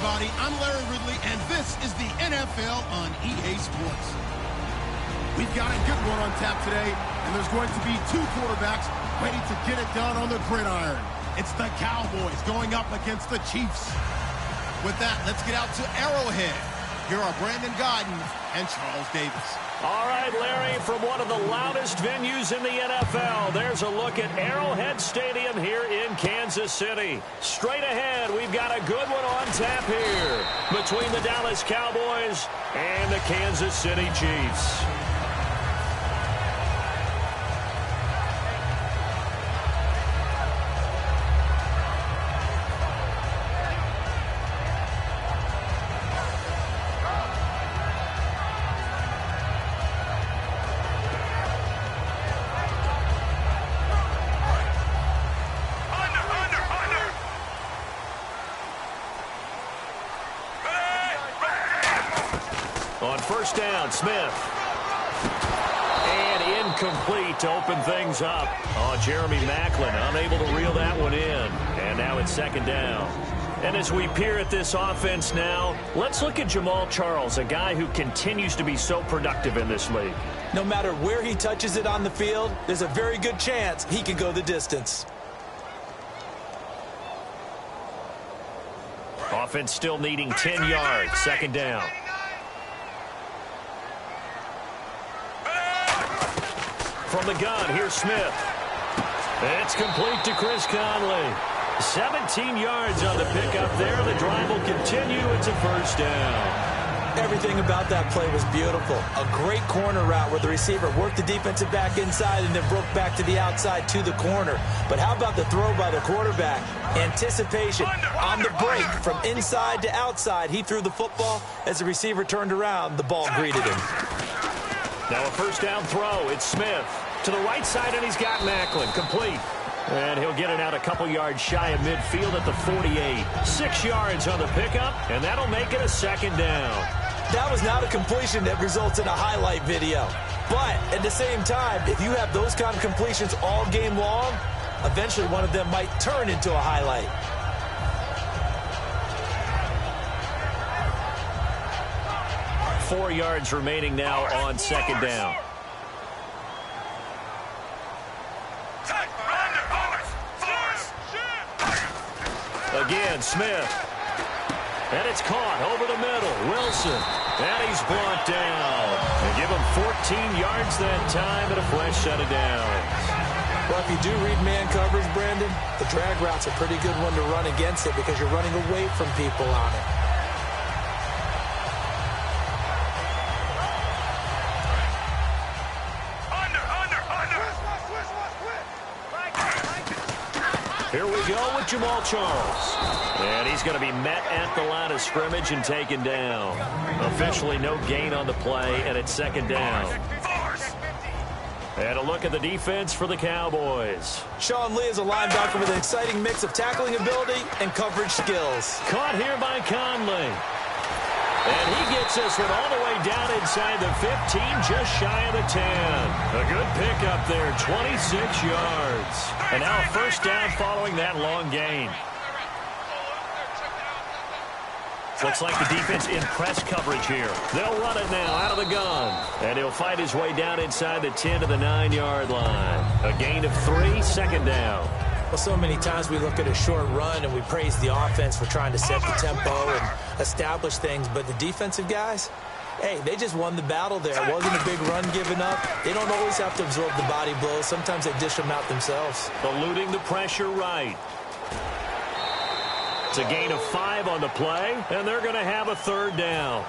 everybody. I'm Larry Ridley, and this is the NFL on EA Sports. We've got a good one on tap today, and there's going to be two quarterbacks ready to get it done on the gridiron. It's the Cowboys going up against the Chiefs. With that, let's get out to Arrowhead. Here are Brandon Godden and Charles Davis. All right, Larry, from one of the loudest venues in the NFL, there's a look at Arrowhead Stadium here in Kansas City. Straight ahead, we've got a good one on tap here between the Dallas Cowboys and the Kansas City Chiefs. On first down, Smith. And incomplete to open things up. Oh, Jeremy Maclin unable to reel that one in. And now it's second down. And as we peer at this offense now, let's look at Jamaal Charles, a guy who continues to be so productive in this league. No matter where he touches it on the field, there's a very good chance he can go the distance. Offense still needing 10 yards. Second down. From the gun, here's Smith. It's complete to Chris Conley. 17 yards on the pickup there. The drive will continue. It's a first down. Everything about that play was beautiful. A great corner route where the receiver worked the defensive back inside and then broke back to the outside to the corner. But how about the throw by the quarterback? Anticipation on the break from inside to outside. He threw the football. As the receiver turned around, the ball greeted him. Now a first down throw. It's Smith to the right side, and he's got Maclin. Complete. And he'll get it out a couple yards shy of midfield at the 48. 6 yards on the pickup, and that'll make it a second down. That was not a completion that results in a highlight video. But at the same time, if you have those kind of completions all game long, eventually one of them might turn into a highlight. Four yards remaining now on second down. Again, Smith. And it's caught over the middle. Wilson. And he's brought down. They give him 14 yards that time and a fresh set of downs. Well, if you do read man coverage, Brandon, the drag route's a pretty good one to run against it because you're running away from people on it. Here we go with Jamaal Charles. And he's going to be met at the line of scrimmage and taken down. Officially no gain on the play, and it's second down. And a look at the defense for the Cowboys. Sean Lee is a linebacker with an exciting mix of tackling ability and coverage skills. Caught here by Conley. And he gets this one all the way down inside the 15, just shy of the 10. A good pickup there, 26 yards. And now a first down following that long gain. Looks like the defense in press coverage here. They'll run it now out of the gun. And he'll fight his way down inside the 10 to the 9-yard line. A gain of 3, second down. Well, so many times we look at a short run and we praise the offense for trying to set the tempo and establish things. But the defensive guys, hey, they just won the battle there. It wasn't a big run given up. They don't always have to absorb the body blows. Sometimes they dish them out themselves. Eluding the pressure right. It's a gain of 5 on the play, and they're going to have a third down.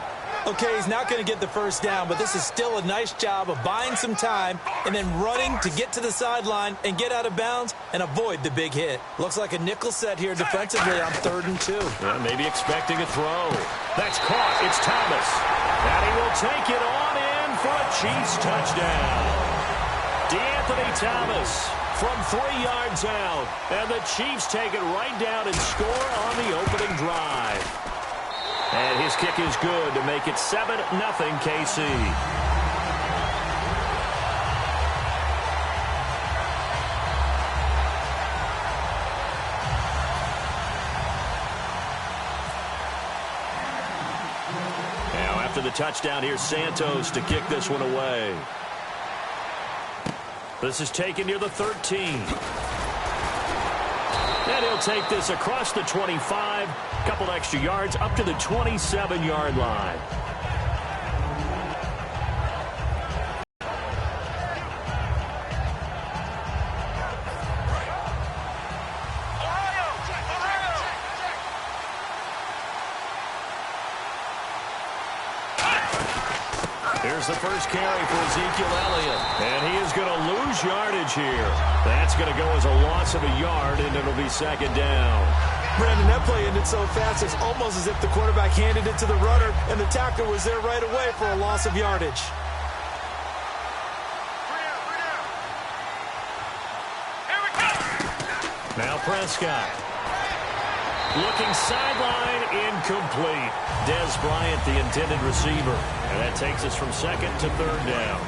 Okay, he's not going to get the first down, but this is still a nice job of buying some time and then running to get to the sideline and get out of bounds and avoid the big hit. Looks like a nickel set here defensively on 3rd and 2. Yeah, maybe expecting a throw. That's caught. It's Thomas. And he will take it on in for a Chiefs touchdown. DeAnthony Thomas from 3 yards out. And the Chiefs take it right down and score on the opening drive. And his kick is good to make it 7-0 KC. After the touchdown, here's Santos to kick this one away. This is taken near the 13. And he'll take this across the 25. Couple extra yards up to the 27-yard line. Here's the first carry for Ezekiel Elliott. And he is going to lose yardage here. That's going to go as a loss of a yard, and it'll be second down. Brandon, that play ended so fast, it's almost as if the quarterback handed it to the runner, and the tackler was there right away for a loss of yardage. Now Prescott. Looking sideline, incomplete. Dez Bryant, the intended receiver. And that takes us from second to third down.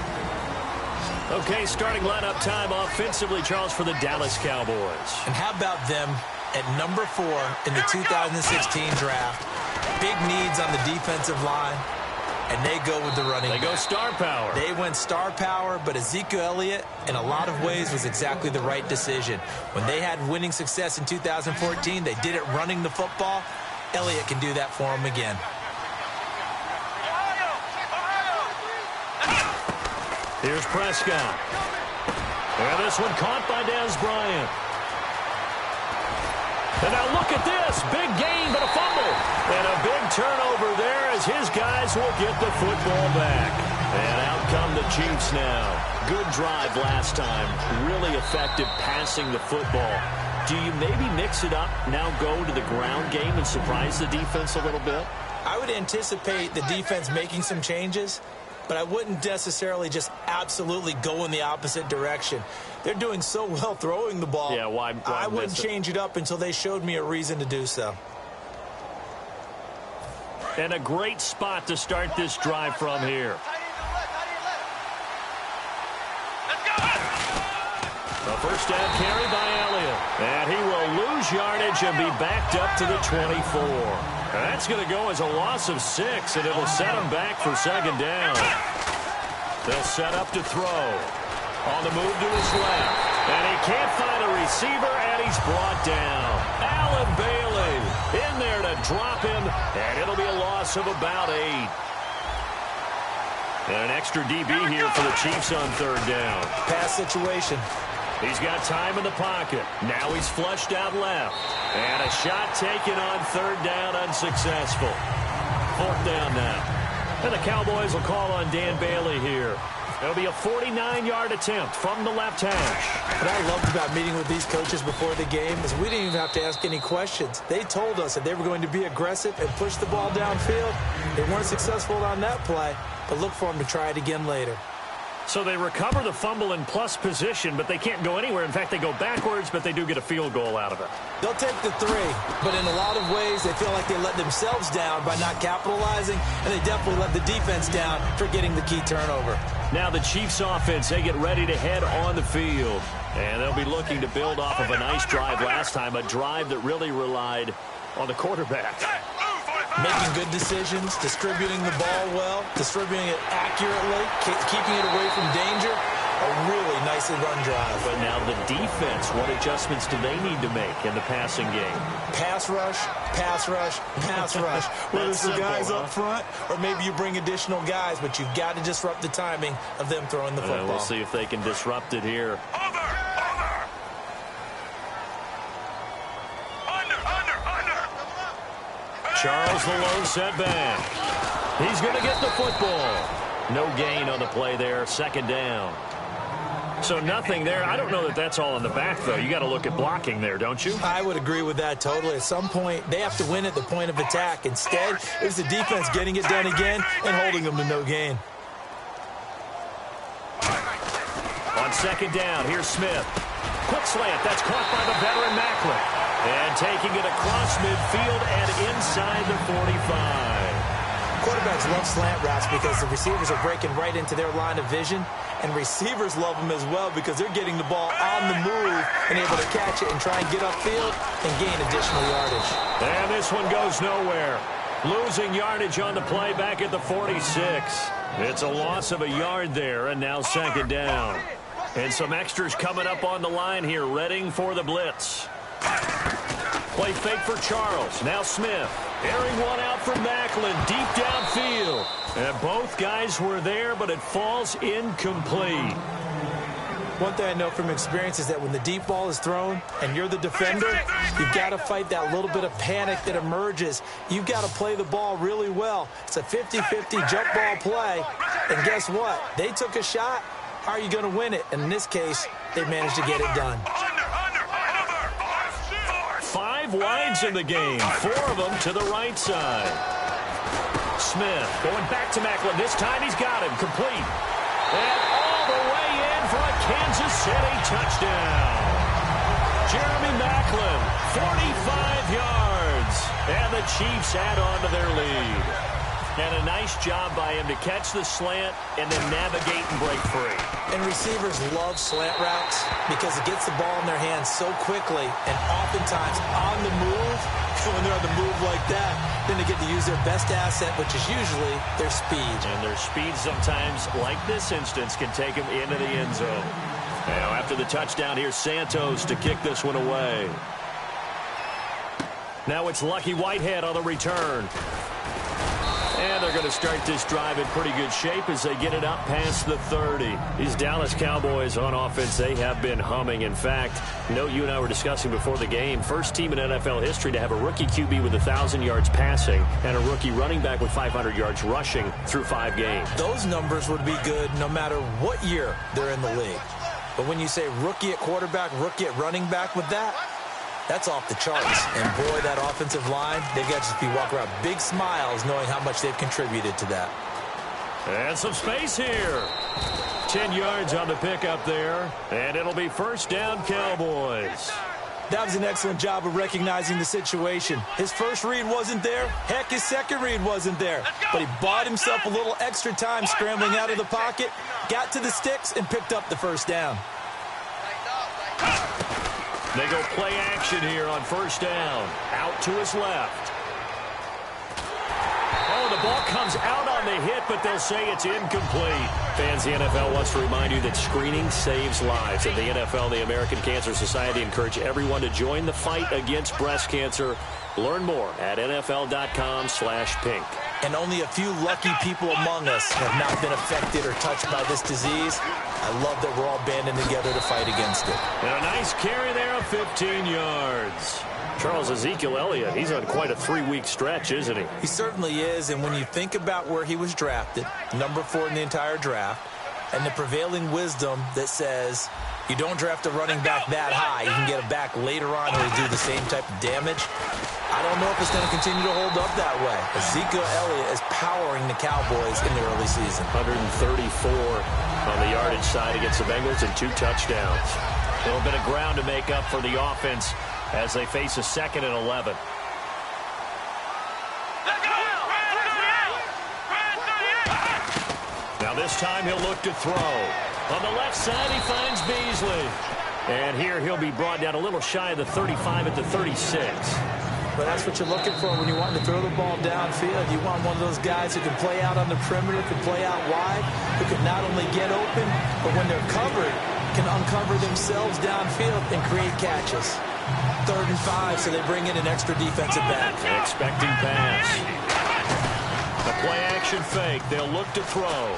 Okay, starting lineup time offensively, Charles, for the Dallas Cowboys. And how about them at number 4 in the 2016 draft? Big needs on the defensive line. And they go with the running back. They go star power. They went star power, but Ezekiel Elliott, in a lot of ways, was exactly the right decision. When they had winning success in 2014, they did it running the football. Elliott can do that for them again. Here's Prescott. And this one caught by Dez Bryant. And now look at this. Big gain, but a fumble. And a big turnover there as his guys will get the football back. And out come the Chiefs now. Good drive last time. Really effective passing the football. Do you maybe mix it up, now go to the ground game and surprise the defense a little bit? I would anticipate the defense making some changes, but I wouldn't necessarily just absolutely go in the opposite direction. They're doing so well throwing the ball. Yeah, why I wouldn't change it up until they showed me a reason to do so. And a great spot to start this drive from here. A first down carry by Elliott. And he will lose yardage and be backed up to the 24. That's going to go as a loss of 6, and it'll set him back for second down. They'll set up to throw. On the move to his left. And he can't find a receiver, and he's brought down. Allen Bailey in there to drop him, and it'll be a loss of about 8. And an extra DB here for the Chiefs on third down. Pass situation. He's got time in the pocket. Now he's flushed out left. And a shot taken on third down, unsuccessful. Fourth down now. And the Cowboys will call on Dan Bailey here. It'll be a 49-yard attempt from the left hash. What I loved about meeting with these coaches before the game is we didn't even have to ask any questions. They told us that they were going to be aggressive and push the ball downfield. They weren't successful on that play, but look for them to try it again later. So they recover the fumble in plus position, but they can't go anywhere. In fact, they go backwards, but they do get a field goal out of it. They'll take the 3, but in a lot of ways, they feel like they let themselves down by not capitalizing, and they definitely let the defense down for getting the key turnover. Now the Chiefs offense, they get ready to head on the field. And they'll be looking to build off of a nice drive last time, a drive that really relied on the quarterback. Making good decisions, distributing the ball well, distributing it accurately, keeping it away from danger. A really nicely run drive. But now the defense, what adjustments do they need to make in the passing game? Pass rush, pass rush, pass rush. Whether it's the guys up front or maybe you bring additional guys, but you've got to disrupt the timing of them throwing the football. We'll see if they can disrupt it here. Charles the low setback. He's going to get the football. No gain on the play there. Second down. So nothing there. I don't know that that's all in the back, though. You got to look at blocking there, don't you? I would agree with that totally. At some point, they have to win at the point of attack. Instead, it was the defense getting it done again and holding them to no gain. On second down, here's Smith. Quick slant. That's caught by the veteran Macklin. And taking it across midfield and inside the 45. Quarterbacks love slant routes because the receivers are breaking right into their line of vision. And receivers love them as well because they're getting the ball on the move and able to catch it and try and get upfield and gain additional yardage. And this one goes nowhere. Losing yardage on the play back at the 46. It's a loss of a yard there, and now second down. And some extras coming up on the line here, readying for the blitz. Play fake for Charles. Now Smith. Airing one out from Macklin, deep downfield. And both guys were there, but it falls incomplete. One thing I know from experience is that when the deep ball is thrown and you're the defender, you've got to fight that little bit of panic that emerges. You've got to play the ball really well. It's a 50-50 jump ball play. And guess what? They took a shot. How are you going to win it? And in this case, they managed to get it done. 5 wides in the game, 4 of them to the right side. Smith going back to Macklin. This time he's got him complete. And all the way in for a Kansas City touchdown. Jeremy Macklin, 45 yards. And the Chiefs add on to their lead. And a nice job by him to catch the slant and then navigate and break free. And receivers love slant routes because it gets the ball in their hands so quickly and oftentimes on the move. When they're on the move like that, then they get to use their best asset, which is usually their speed. And their speed sometimes, like this instance, can take them into the end zone. Now after the touchdown, here's Santos to kick this one away. Now it's Lucky Whitehead on the return. And they're going to start this drive in pretty good shape as they get it up past the 30. These Dallas Cowboys on offense, they have been humming. In fact, note you and I were discussing before the game, first team in NFL history to have a rookie QB with 1,000 yards passing and a rookie running back with 500 yards rushing through 5 games. Those numbers would be good no matter what year they're in the league. But when you say rookie at quarterback, rookie at running back with that, that's off the charts. And boy, that offensive line, they've got to be walking around big smiles knowing how much they've contributed to that. And some space here. 10 yards on the pickup there. And it'll be first down, Cowboys. That was an excellent job of recognizing the situation. His first read wasn't there. Heck, his second read wasn't there. But he bought himself a little extra time scrambling out of the pocket, got to the sticks, and picked up the first down. They go play action here on first down. Out to his left. Oh, the ball comes out on the hit, but they'll say it's incomplete. Fans, the NFL wants to remind you that screening saves lives. And the NFL and the American Cancer Society encourage everyone to join the fight against breast cancer. Learn more at NFL.com/pink. And only a few lucky people among us have not been affected or touched by this disease. I love that we're all banding together to fight against it. And a nice carry there of 15 yards. Charles, Ezekiel Elliott, he's on quite a 3-week stretch, isn't he? He certainly is, and when you think about where he was drafted, number 4 in the entire draft, and the prevailing wisdom that says you don't draft a running back that high, you can get a back later on who will do the same type of damage. I don't know if it's going to continue to hold up that way. Ezekiel Elliott is powering the Cowboys in the early season. 134 on the yardage side against the Bengals and 2 touchdowns. A little bit of ground to make up for the offense as they face a 2nd and 11. Now this time he'll look to throw. On the left side he finds Beasley. And here he'll be brought down a little shy of the 35 at the 36. But that's what you're looking for when you want to throw the ball downfield. You want one of those guys who can play out on the perimeter, can play out wide, who can not only get open, but when they're covered, can uncover themselves downfield and create catches. 3rd and 5, so they bring in an extra defensive back. Expecting pass. The play action fake. They'll look to throw.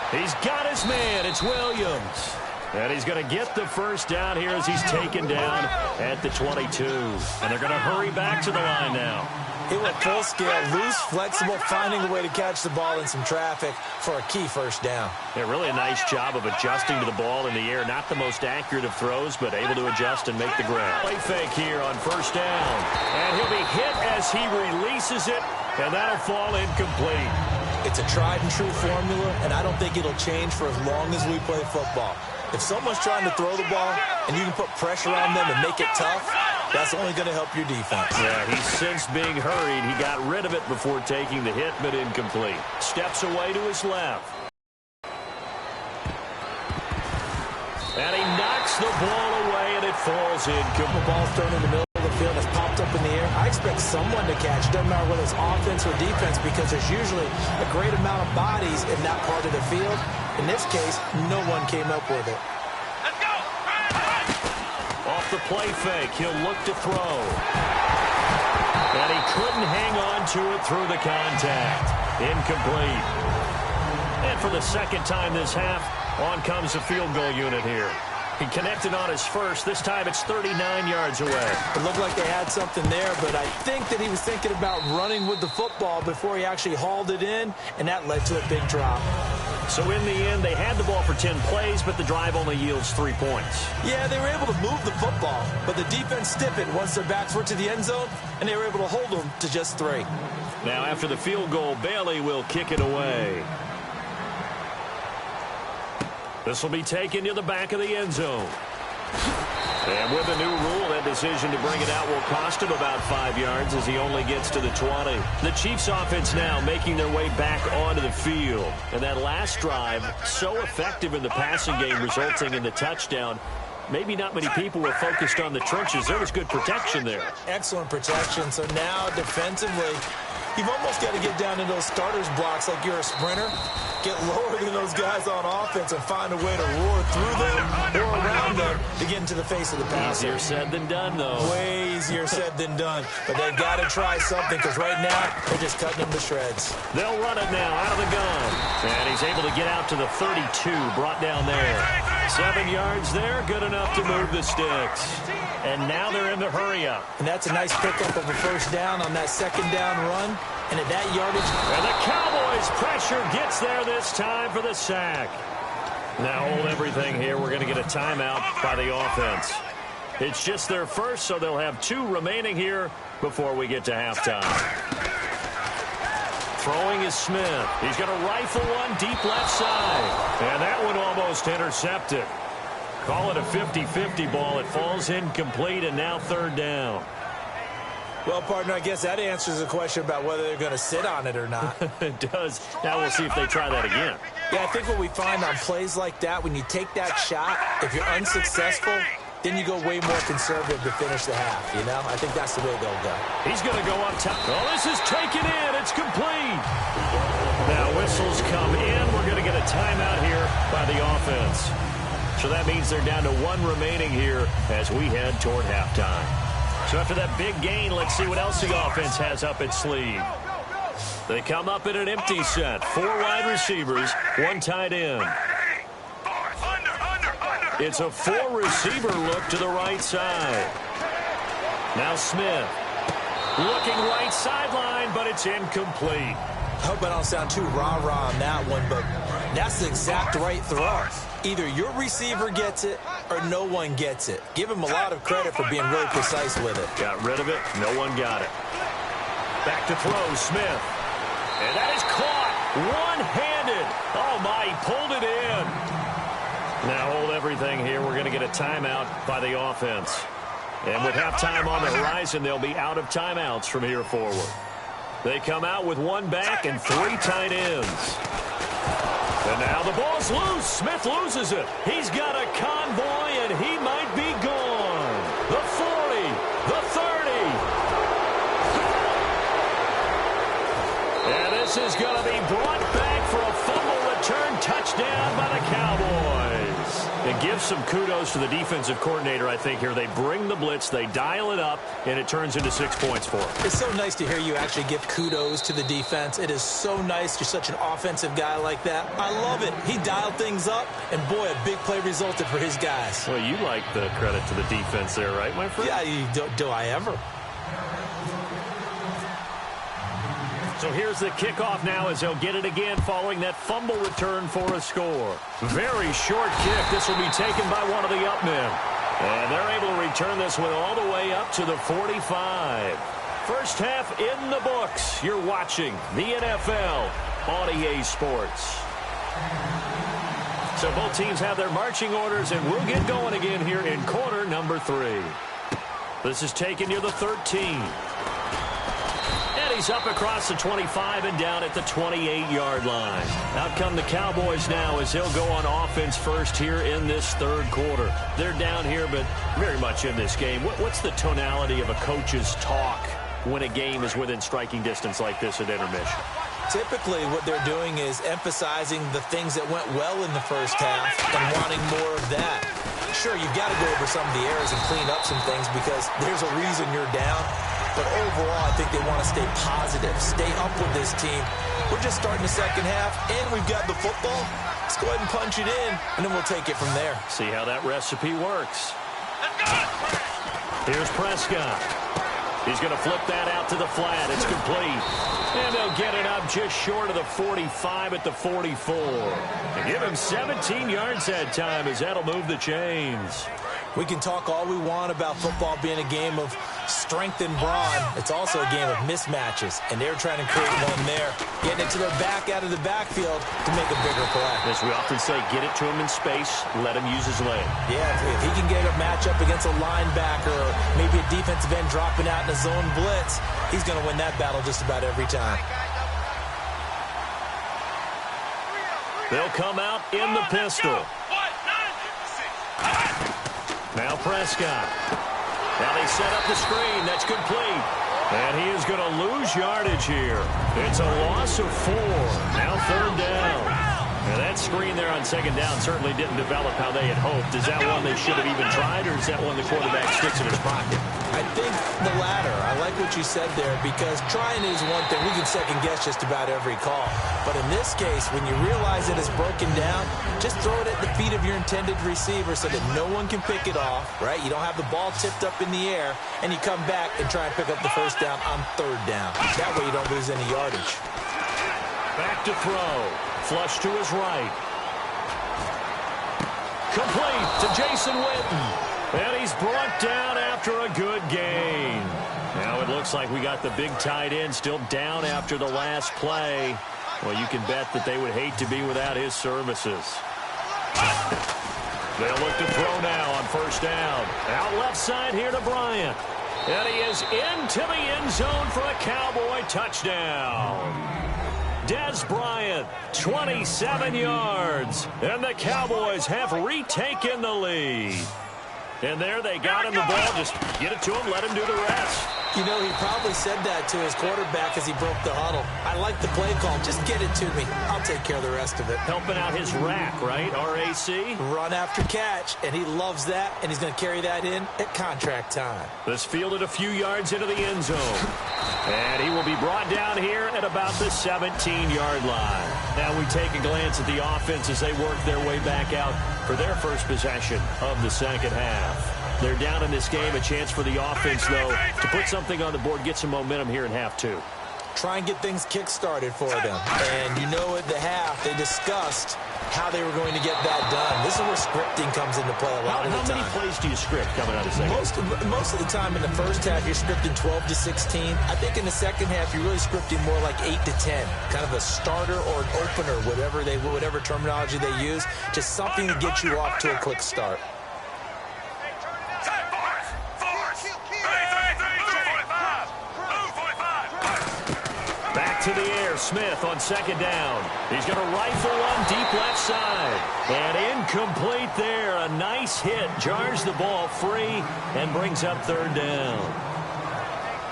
He's got his man. It's Williams. And he's going to get the first down here as he's taken down at the 22. And they're going to hurry back to the line now. He went full scale, loose, flexible, finding a way to catch the ball in some traffic for a key first down. Yeah, really a nice job of adjusting to the ball in the air. Not the most accurate of throws, but able to adjust and make the grab. Play fake here on first down. And he'll be hit as he releases it, and that'll fall incomplete. It's a tried and true formula, and I don't think it'll change for as long as we play football. If someone's trying to throw the ball and you can put pressure on them and make it tough, that's only going to help your defense. Yeah, he's since being hurried. He got rid of it before taking the hit, but incomplete. Steps away to his left. And he knocks the ball away, and it falls incomplete. The ball thrown in the middle of the field has popped up in the air. I expect someone to catch. It doesn't matter whether it's offense or defense because there's usually a great amount of bodies in that part of the field. In this case, no one came up with it. Let's go! Off the play fake, he'll look to throw. And he couldn't hang on to it through the contact. Incomplete. And for the second time this half, on comes the field goal unit here. He connected on his first. This time it's 39 yards away. It looked like they had something there, but I think that he was thinking about running with the football before he actually hauled it in, and that led to a big drop. So in the end, they had the ball for 10 plays, but the drive only yields 3 points. Yeah, they were able to move the football, but the defense stiffened once their backs were to the end zone, and they were able to hold them to just 3. Now after the field goal, Bailey will kick it away. This will be taken to the back of the end zone. And with the new rule, that decision to bring it out will cost him about 5 yards as he only gets to the 20. The Chiefs offense now making their way back onto the field. And that last drive, so effective in the passing game, resulting in the touchdown. Maybe not many people were focused on the trenches. There was good protection there. Excellent protection. So now defensively, you've almost got to get down in those starters blocks like you're a sprinter. Get lower than those guys on offense and find a way to roar through them or around them to get into the face of the passer. Easier said than done, though. Way easier said than done. But they've got to try something because right now they're just cutting them to shreds. They'll run it now out of the gun. And he's able to get out to the 32, brought down there. 7 yards there, good enough to move the sticks. And now they're in the hurry-up. And that's a nice pickup of a first down on that second down run. And at that yardage. And the Cowboys' pressure gets there this time for the sack. Now hold everything here. We're going to get a timeout by the offense. It's just their first, so they'll have 2 remaining here before we get to halftime. Throwing is Smith. He's going to rifle one deep left side. And that one almost intercepted. Call it a 50-50 ball. It falls incomplete, and now 3rd down. Well, partner, I guess that answers the question about whether they're going to sit on it or not. It does. Now we'll see if they try that again. Yeah, I think what we find on plays like that, when you take that shot, if you're unsuccessful, then you go way more conservative to finish the half, you know? I think that's the way they'll go. He's going to go up top. Oh, this is taken in. It's complete. Now whistles come in. We're going to get a timeout here by the offense. So that means they're down to 1 remaining here as we head toward halftime. So after that big gain, let's see what else the offense has up its sleeve. They come up in an empty set. 4 wide receivers, 1 tight end. It's a 4-receiver look to the right side. Now Smith. Looking right sideline, but it's incomplete. I hope I don't sound too rah-rah on that one, but that's the exact right throw. Either your receiver gets it or no one gets it. Give him a lot of credit for being really precise with it. Got rid of it. No one got it. Back to throw, Smith. And that is caught. One-handed. Oh, my, he pulled it in. Now hold everything here. We're going to get a timeout by the offense. And with halftime on the horizon, they'll be out of timeouts from here forward. They come out with 1 back and 3 tight ends. And now the ball's loose. Smith loses it. He's got a convoy, and he might be gone. The 40, the 30. And this is going to be brought back for a fumble return touchdown by the Cowboys. And give some kudos to the defensive coordinator, I think, here. They bring the blitz, they dial it up, and it turns into 6 points for them. It's so nice to hear you actually give kudos to the defense. It is so nice. You're such an offensive guy like that. I love it. He dialed things up, and boy, a big play resulted for his guys. Well, you like the credit to the defense there, right, my friend? Yeah, do I ever? So here's the kickoff now as they'll get it again following that fumble return for a score. Very short kick. This will be taken by one of the up men. And they're able to return this one all the way up to the 45. First half in the books. You're watching the NFL on EA Sports. So both teams have their marching orders, and we'll get going again here in quarter number 3. This is taken near the 13. He's up across the 25 and down at the 28-yard line. Out come the Cowboys now as they'll go on offense first here in this 3rd quarter. They're down here, but very much in this game. What's the tonality of a coach's talk when a game is within striking distance like this at intermission? Typically, what they're doing is emphasizing the things that went well in the first half and wanting more of that. Sure, you've got to go over some of the errors and clean up some things because there's a reason you're down. But overall, I think they want to stay positive, stay up with this team. We're just starting the second half, and we've got the football. Let's go ahead and punch it in, and then we'll take it from there. See how that recipe works. Here's Prescott. He's going to flip that out to the flat. It's complete. And they'll get it up just short of the 45 at the 44. And give him 17 yards that time as that'll move the chains. We can talk all we want about football being a game of strength and brawn. It's also a game of mismatches, and they're trying to create one there, getting it to their back out of the backfield to make a bigger play. As we often say, get it to him in space, let him use his leg. Yeah, if he can get a matchup against a linebacker or maybe a defensive end dropping out in a zone blitz, he's going to win that battle just about every time. They'll come out in the pistol. Now Prescott. Now they set up the screen. That's complete. And he is going to lose yardage here. It's a loss of 4. Now 3rd down. And that screen there on 2nd down certainly didn't develop how they had hoped. Is that one they should have even tried, or is that one the quarterback sticks in his pocket? I think the latter. I like what you said there because trying is one thing. We can second-guess just about every call. But in this case, when you realize it is broken down, just throw it at the feet of your intended receiver so that no one can pick it off, right? You don't have the ball tipped up in the air, and you come back and try and pick up the 1st down on 3rd down. That way you don't lose any yardage. Back to throw. Flush to his right. Complete to Jason Witten. And he's brought down after a good gain. Now it looks like we got the big tight end still down after the last play. Well, you can bet that they would hate to be without his services. They'll look to throw now on 1st down. Out left side here to Bryant. And he is into the end zone for a Cowboy touchdown. Des Bryant, 27 yards. And the Cowboys have retaken the lead. And there they got him the ball. Just get it to him, let him do the rest. You know, he probably said that to his quarterback as he broke the huddle. I like the play call. Just get it to me. I'll take care of the rest of it. Helping out his rack, right? R-A-C? Run after catch, and he loves that, and he's going to carry that in at contract time. This fielded a few yards into the end zone. And he will be brought down here at about the 17-yard line. Now we take a glance at the offense as they work their way back out for their first possession of the second half. They're down in this game. A chance for the offense, though, to put something on the board, get some momentum here in half 2. Try and get things kick-started for them. And you know at the half, they discussed how they were going to get that done. This is where scripting comes into play a lot of the time. How many plays do you script coming out of the second? Most of the time in the first half, you're scripting 12 to 16. I think in the second half, you're really scripting more like 8 to 10. Kind of a starter or an opener, whatever terminology they use. Just something to get you off to a quick start. Back to the air, Smith on 2nd down. He's going to rifle one deep left side. And incomplete there. A nice hit. Jars the ball free and brings up 3rd down.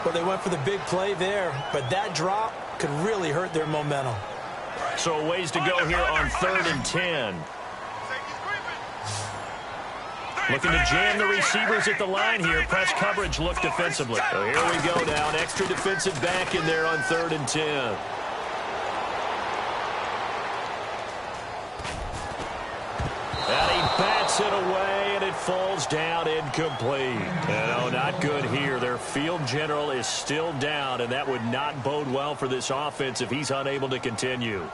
Well, they went for the big play there, but that drop could really hurt their momentum. So a ways to go here on 3rd and 10. Looking to jam the receivers at the line here. Press coverage look defensively. So here we go now. An extra defensive back in there on 3rd and 10. And he bats it away, and it falls down incomplete. No, not good here. Their field general is still down, and that would not bode well for this offense if he's unable to continue.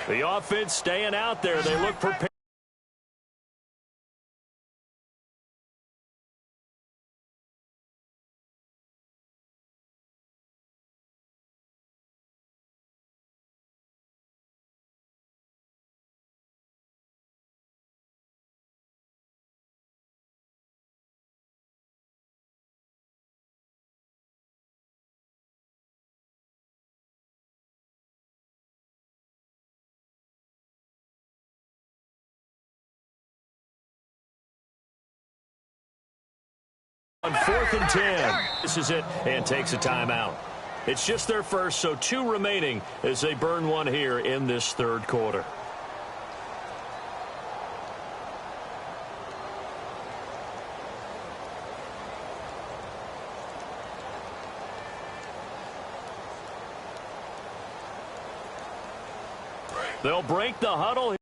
The offense staying out there. They look prepared. On 4th and 10. This is it, and takes a timeout. It's just their first, so 2 remaining as they burn one here in this third quarter. They'll break the huddle.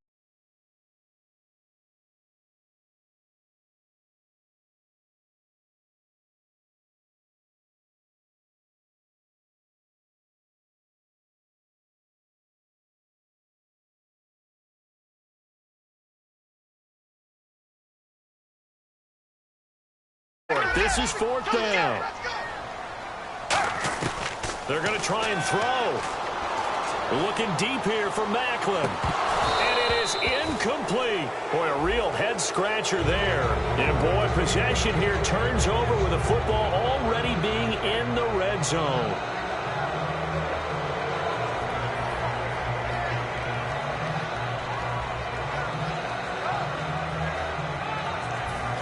This is 4th down. They're going to try and throw. Looking deep here for Macklin. And it is incomplete. Boy, a real head-scratcher there. And, boy, possession here turns over with the football already being in the red zone.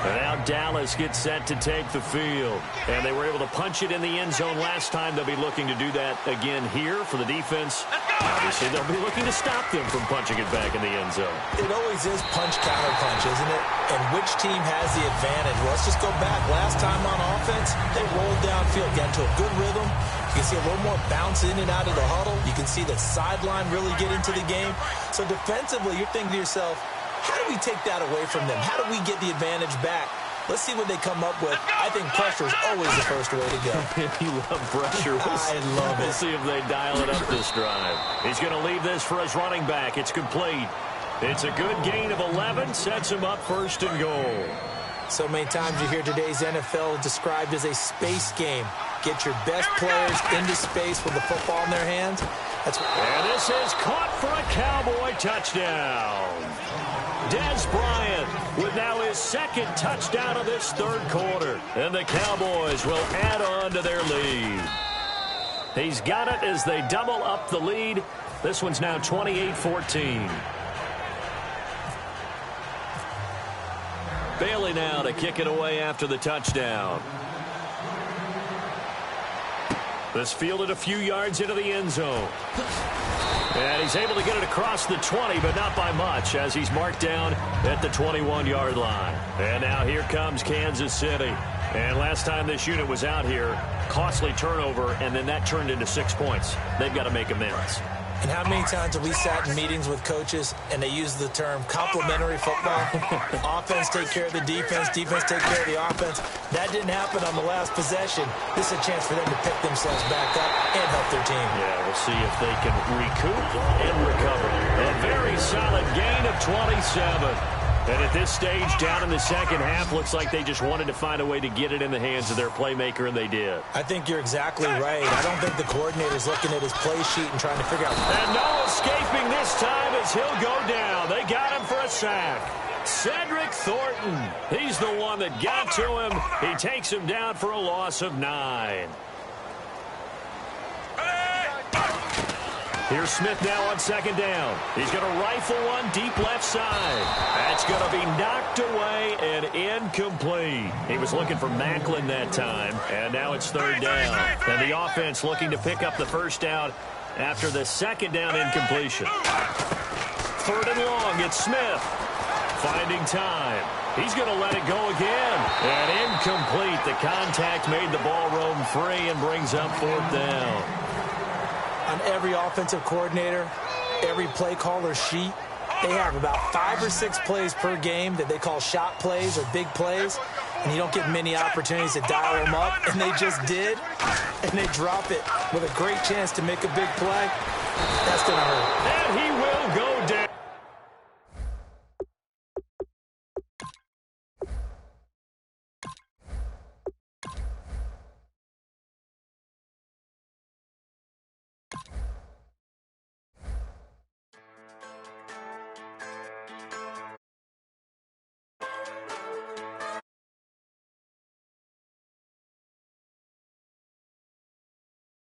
And now Dallas gets set to take the field. And they were able to punch it in the end zone last time. They'll be looking to do that again here for the defense. Obviously, they'll be looking to stop them from punching it back in the end zone. It always is punch-counter-punch, isn't it? And which team has the advantage? Well, let's just go back. Last time on offense, they rolled downfield, got into a good rhythm. You can see a little more bounce in and out of the huddle. You can see the sideline really get into the game. So defensively, you're thinking to yourself, how do we take that away from them? How do we get the advantage back? Let's see what they come up with. I think pressure is always the first way to go. You love pressure. I love it. We'll see if they dial it up this drive. He's going to leave this for his running back. It's complete. It's a good gain of 11. Sets him up 1st and goal. So many times you hear today's NFL described as a space game. Get your best players into space with the football in their hands. And this is caught for a Cowboy touchdown. Dez Bryant with now his 2nd touchdown of this third quarter. And the Cowboys will add on to their lead. He's got it as they double up the lead. This one's now 28-14. Bailey now to kick it away after the touchdown. This fielded a few yards into the end zone. And he's able to get it across the 20, but not by much, as he's marked down at the 21-yard line. And now here comes Kansas City. And last time this unit was out here, costly turnover, and then that turned into 6 points. They've got to make amends. And how many times have we sat in meetings with coaches and they use the term complementary football? Offense take care of the defense, defense take care of the offense. That didn't happen on the last possession. This is a chance for them to pick themselves back up and help their team. Yeah, we'll see if they can recoup and recover. A very solid gain of 27. And at this stage, down in the second half, looks like they just wanted to find a way to get it in the hands of their playmaker, and they did. I think you're exactly right. I don't think the coordinator's looking at his play sheet and trying to figure out. And no escaping this time as he'll go down. They got him for a sack. Cedric Thornton. He's the one that got to him. He takes him down for a loss of 9. Here's Smith now on 2nd down. He's going to rifle one deep left side. That's going to be knocked away and incomplete. He was looking for Macklin that time, and now it's 3rd down. And the offense looking to pick up the 1st down after the 2nd down incompletion. 3rd and long, it's Smith. Finding time. He's going to let it go again. And incomplete. The contact made the ball roam free and brings up 4th down. On every offensive coordinator, every play caller sheet, they have about 5 or 6 plays per game that they call shot plays or big plays, and you don't get many opportunities to dial them up, and they just did, and they drop it with a great chance to make a big play. That's going to hurt. And he will go